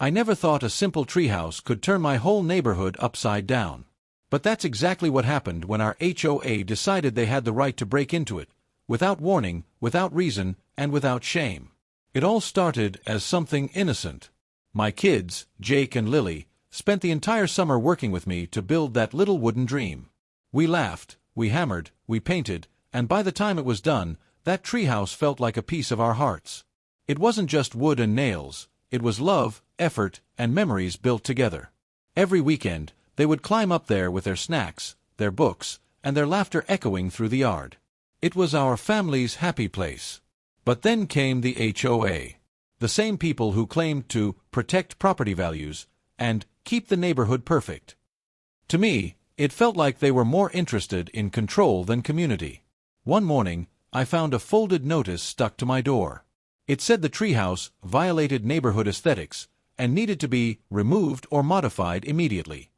I never thought a simple treehouse could turn my whole neighborhood upside down. But that's exactly what happened when our HOA decided they had the right to break into it, without warning, without reason, and without shame. It all started as something innocent. My kids, Jake and Lily, spent the entire summer working with me to build that little wooden dream. We laughed, we hammered, we painted, and by the time it was done, that treehouse felt like a piece of our hearts. It wasn't just wood and nails, it was love, effort, and memories built together. Every weekend, they would climb up there with their snacks, their books, and their laughter echoing through the yard. It was our family's happy place. But then came the HOA. The same people who claimed to protect property values and keep the neighborhood perfect. To me, it felt like they were more interested in control than community. One morning, I found a folded notice stuck to my door. It said the treehouse violated neighborhood aesthetics and needed to be removed or modified immediately.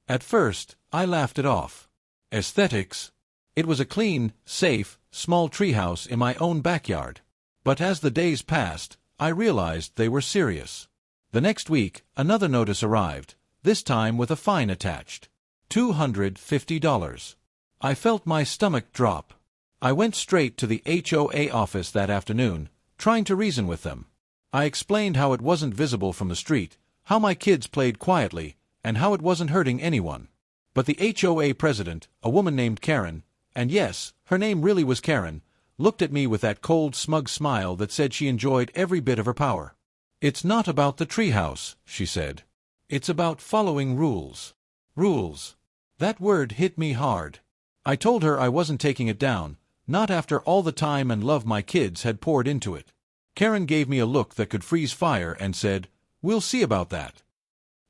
At first, I laughed it off. Aesthetics? It was a clean, safe, small treehouse in my own backyard. But as the days passed, I realized they were serious. The next week, another notice arrived, this time with a fine attached. $250. I felt my stomach drop. I went straight to the HOA office that afternoon, trying to reason with them. I explained how it wasn't visible from the street, how my kids played quietly, and how it wasn't hurting anyone. But the HOA president, a woman named Karen, and yes, her name really was Karen, looked at me with that cold, smug smile that said she enjoyed every bit of her power. "It's not about the treehouse," she said. "It's about following rules." Rules. That word hit me hard. I told her I wasn't taking it down, not after all the time and love my kids had poured into it. Karen gave me a look that could freeze fire and said, "We'll see about that."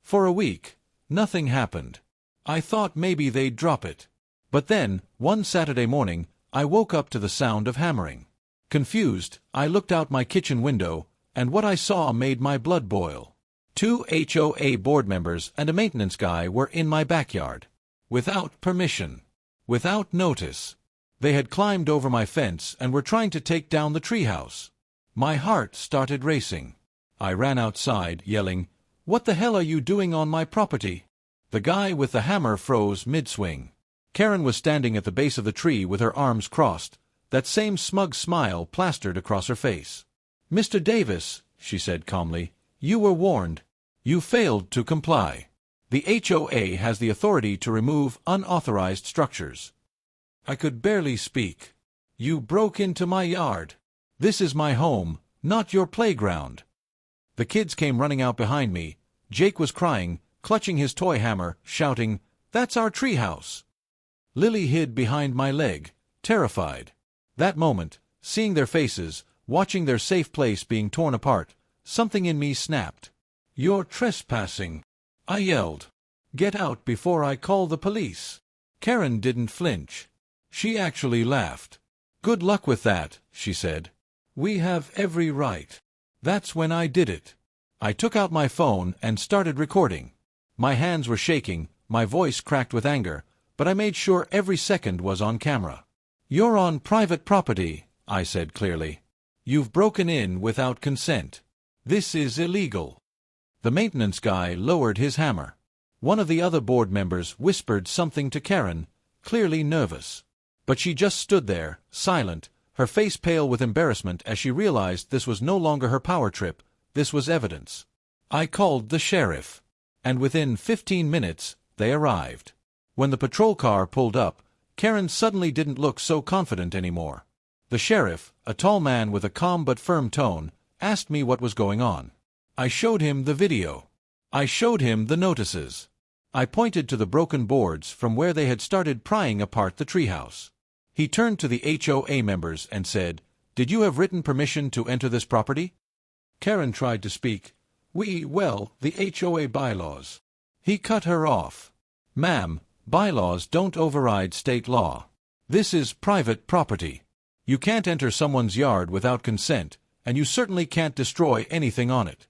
For a week, nothing happened. I thought maybe they'd drop it. But then, one Saturday morning, I woke up to the sound of hammering. Confused, I looked out my kitchen window, and what I saw made my blood boil. 2 HOA board members and a maintenance guy were in my backyard. Without permission. Without notice. They had climbed over my fence and were trying to take down the treehouse. My heart started racing. I ran outside, yelling, "What the hell are you doing on my property?" The guy with the hammer froze mid-swing. Karen was standing at the base of the tree with her arms crossed, that same smug smile plastered across her face. "Mr. Davis," she said calmly, "you were warned. You failed to comply. The HOA has the authority to remove unauthorized structures." I could barely speak. "You broke into my yard. This is my home, not your playground." The kids came running out behind me. Jake was crying, clutching his toy hammer, shouting, "That's our treehouse." Lily hid behind my leg, terrified. That moment, seeing their faces, watching their safe place being torn apart, something in me snapped. "You're trespassing," I yelled. "Get out before I call the police." Karen didn't flinch. She actually laughed. "Good luck with that," she said. "We have every right." That's when I did it. I took out my phone and started recording. My hands were shaking, my voice cracked with anger, but I made sure every second was on camera. "You're on private property," I said clearly. "You've broken in without consent. This is illegal." The maintenance guy lowered his hammer. One of the other board members whispered something to Karen, clearly nervous. But she just stood there, silent, her face pale with embarrassment as she realized this was no longer her power trip, this was evidence. I called the sheriff. And within 15 minutes, they arrived. When the patrol car pulled up, Karen suddenly didn't look so confident anymore. The sheriff, a tall man with a calm but firm tone, asked me what was going on. I showed him the video. I showed him the notices. I pointed to the broken boards from where they had started prying apart the treehouse. He turned to the HOA members and said, "Did you have written permission to enter this property?" Karen tried to speak. The HOA bylaws." He cut her off. "Ma'am, bylaws don't override state law. This is private property. You can't enter someone's yard without consent, and you certainly can't destroy anything on it."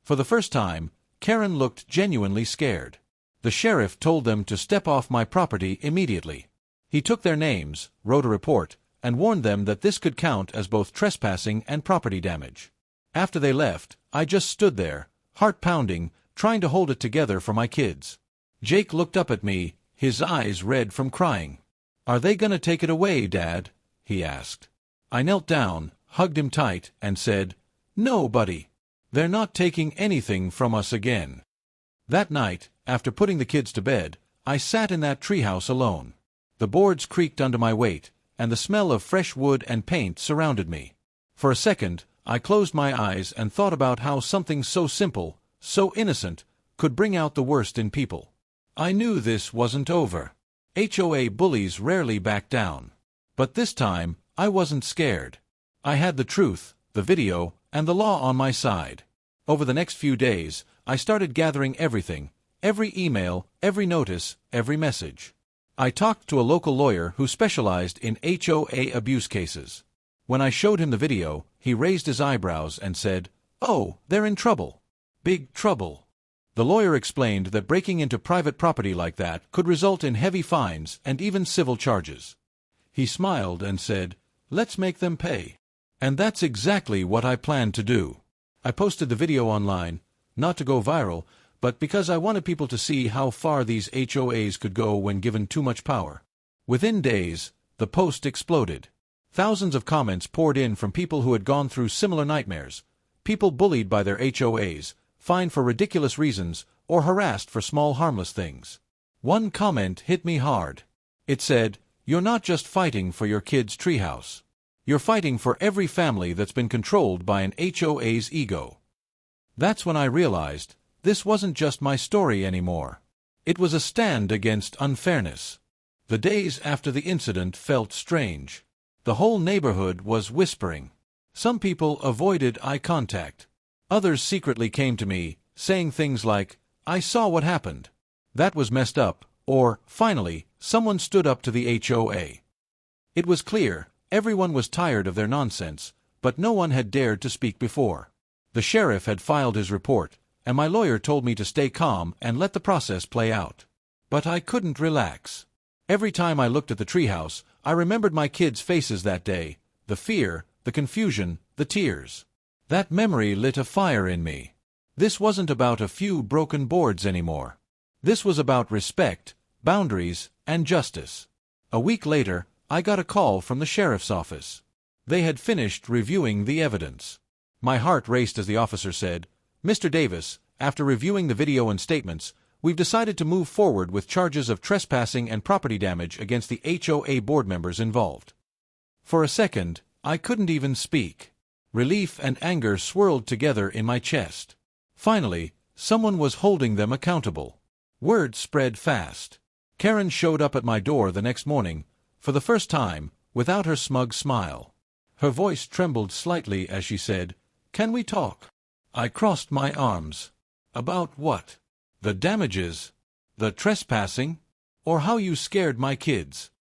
For the first time, Karen looked genuinely scared. The sheriff told them to step off my property immediately. He took their names, wrote a report, and warned them that this could count as both trespassing and property damage. After they left, I just stood there, heart pounding, trying to hold it together for my kids. Jake looked up at me, his eyes red from crying. "Are they gonna take it away, Dad?" he asked. I knelt down, hugged him tight, and said, "No, buddy. They're not taking anything from us again." That night, after putting the kids to bed, I sat in that treehouse alone. The boards creaked under my weight, and the smell of fresh wood and paint surrounded me. For a second, I closed my eyes and thought about how something so simple, so innocent, could bring out the worst in people. I knew this wasn't over. HOA bullies rarely back down. But this time, I wasn't scared. I had the truth, the video, and the law on my side. Over the next few days, I started gathering everything, every email, every notice, every message. I talked to a local lawyer who specialized in HOA abuse cases. When I showed him the video, he raised his eyebrows and said, "Oh, they're in trouble. Big trouble." The lawyer explained that breaking into private property like that could result in heavy fines and even civil charges. He smiled and said, "Let's make them pay." And that's exactly what I planned to do. I posted the video online, not to go viral, but because I wanted people to see how far these HOAs could go when given too much power. Within days, the post exploded. Thousands of comments poured in from people who had gone through similar nightmares, people bullied by their HOAs, fined for ridiculous reasons, or harassed for small harmless things. One comment hit me hard. It said, "You're not just fighting for your kid's treehouse. You're fighting for every family that's been controlled by an HOA's ego." That's when I realized, this wasn't just my story anymore. It was a stand against unfairness. The days after the incident felt strange. The whole neighborhood was whispering. Some people avoided eye contact. Others secretly came to me, saying things like, "I saw what happened. That was messed up," or, "Finally, someone stood up to the HOA." It was clear, everyone was tired of their nonsense, but no one had dared to speak before. The sheriff had filed his report, and my lawyer told me to stay calm and let the process play out. But I couldn't relax. Every time I looked at the treehouse, I remembered my kids' faces that day, the fear, the confusion, the tears. That memory lit a fire in me. This wasn't about a few broken boards anymore. This was about respect, boundaries, and justice. A week later, I got a call from the sheriff's office. They had finished reviewing the evidence. My heart raced as the officer said, "Mr. Davis, after reviewing the video and statements, we've decided to move forward with charges of trespassing and property damage against the HOA board members involved." For a second, I couldn't even speak. Relief and anger swirled together in my chest. Finally, someone was holding them accountable. Word spread fast. Karen showed up at my door the next morning, for the first time, without her smug smile. Her voice trembled slightly as she said, "Can we talk?" I crossed my arms. "About what? The damages? The trespassing? Or how you scared my kids?"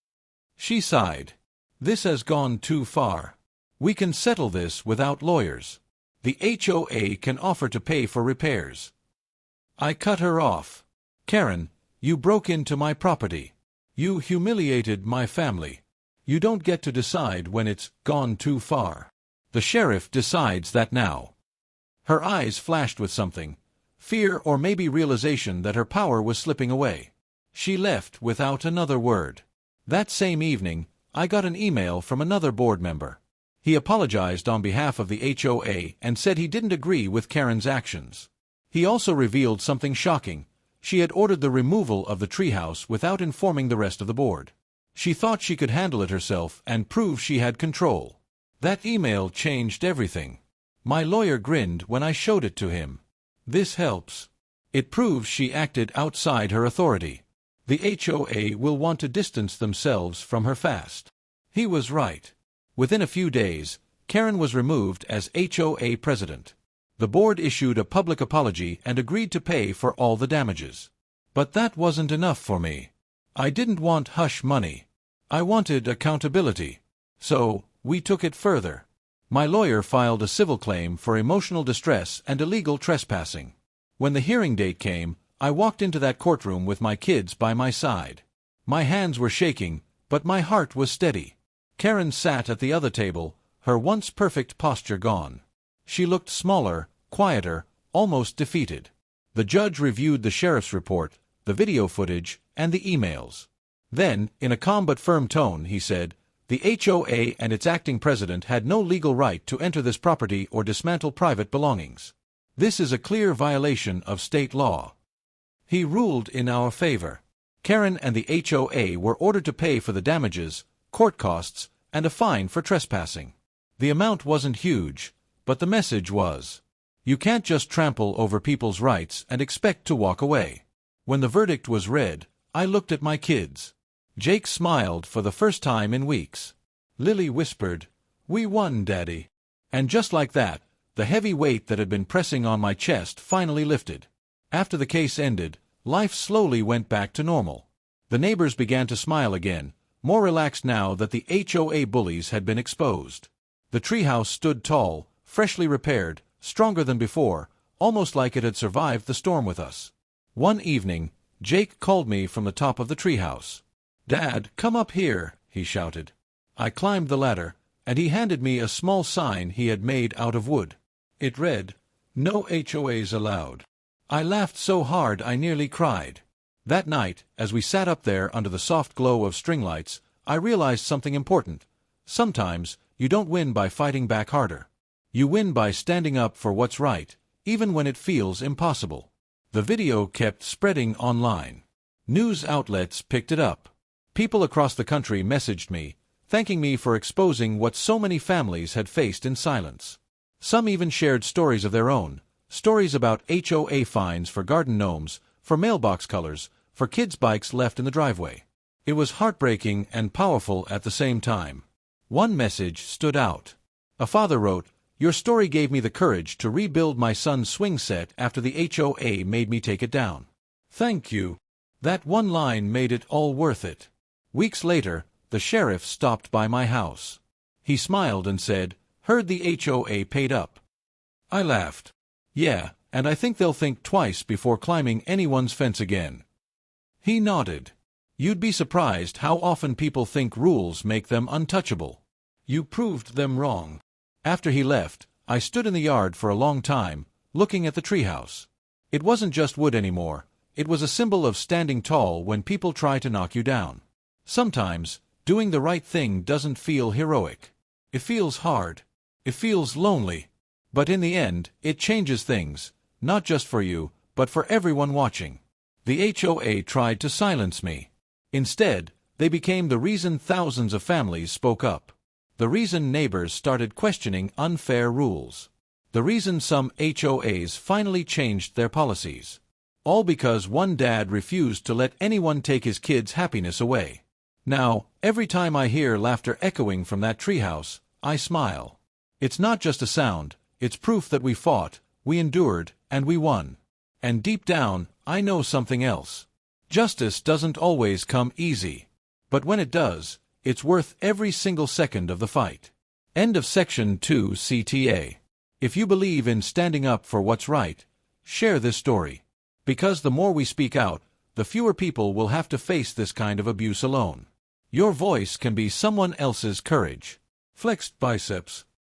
She sighed. "This has gone too far. We can settle this without lawyers. The HOA can offer to pay for repairs." I cut her off. "Karen, you broke into my property. You humiliated my family. You don't get to decide when it's gone too far. The sheriff decides that now." Her eyes flashed with something, fear or maybe realization that her power was slipping away. She left without another word. That same evening, I got an email from another board member. He apologized on behalf of the HOA and said he didn't agree with Karen's actions. He also revealed something shocking. She had ordered the removal of the treehouse without informing the rest of the board. She thought she could handle it herself and prove she had control. That email changed everything. My lawyer grinned when I showed it to him. "This helps. It proves she acted outside her authority. The HOA will want to distance themselves from her fast." He was right. Within a few days, Karen was removed as HOA president. The board issued a public apology and agreed to pay for all the damages. But that wasn't enough for me. I didn't want hush money. I wanted accountability. So, we took it further. My lawyer filed a civil claim for emotional distress and illegal trespassing. When the hearing date came, I walked into that courtroom with my kids by my side. My hands were shaking, but my heart was steady. Karen sat at the other table, her once perfect posture gone. She looked smaller, quieter, almost defeated. The judge reviewed the sheriff's report, the video footage, and the emails. Then, in a calm but firm tone, he said, "The HOA and its acting president had no legal right to enter this property or dismantle private belongings. This is a clear violation of state law." He ruled in our favor. Karen and the HOA were ordered to pay for the damages, court costs, and a fine for trespassing. The amount wasn't huge, but the message was, you can't just trample over people's rights and expect to walk away. When the verdict was read, I looked at my kids. Jake smiled for the first time in weeks. Lily whispered, "We won, Daddy." And just like that, the heavy weight that had been pressing on my chest finally lifted. After the case ended, life slowly went back to normal. The neighbors began to smile again, more relaxed now that the HOA bullies had been exposed. The treehouse stood tall, freshly repaired, stronger than before, almost like it had survived the storm with us. One evening, Jake called me from the top of the treehouse. "Dad, come up here," he shouted. I climbed the ladder, and he handed me a small sign he had made out of wood. It read, "No HOAs allowed." I laughed so hard I nearly cried. That night, as we sat up there under the soft glow of string lights, I realized something important. Sometimes, you don't win by fighting back harder. You win by standing up for what's right, even when it feels impossible. The video kept spreading online. News outlets picked it up. People across the country messaged me, thanking me for exposing what so many families had faced in silence. Some even shared stories of their own, stories about HOA fines for garden gnomes, for mailbox colors, for kids' bikes left in the driveway. It was heartbreaking and powerful at the same time. One message stood out. A father wrote, "Your story gave me the courage to rebuild my son's swing set after the HOA made me take it down. Thank you." That one line made it all worth it. Weeks later, the sheriff stopped by my house. He smiled and said, "Heard the HOA paid up." I laughed. "Yeah, and I think they'll think twice before climbing anyone's fence again." He nodded. "You'd be surprised how often people think rules make them untouchable. You proved them wrong." After he left, I stood in the yard for a long time, looking at the treehouse. It wasn't just wood anymore. It was a symbol of standing tall when people try to knock you down. Sometimes, doing the right thing doesn't feel heroic. It feels hard. It feels lonely. But in the end, it changes things, not just for you, but for everyone watching. The HOA tried to silence me. Instead, they became the reason thousands of families spoke up. The reason neighbors started questioning unfair rules. The reason some HOAs finally changed their policies. All because one dad refused to let anyone take his kids' happiness away. Now, every time I hear laughter echoing from that treehouse, I smile. It's not just a sound, it's proof that we fought, we endured, and we won. And deep down, I know something else. Justice doesn't always come easy. But when it does, it's worth every single second of the fight. End of Section 2 CTA. If you believe in standing up for what's right, share this story. Because the more we speak out, the fewer people will have to face this kind of abuse alone. Your voice can be someone else's courage. Flexed biceps.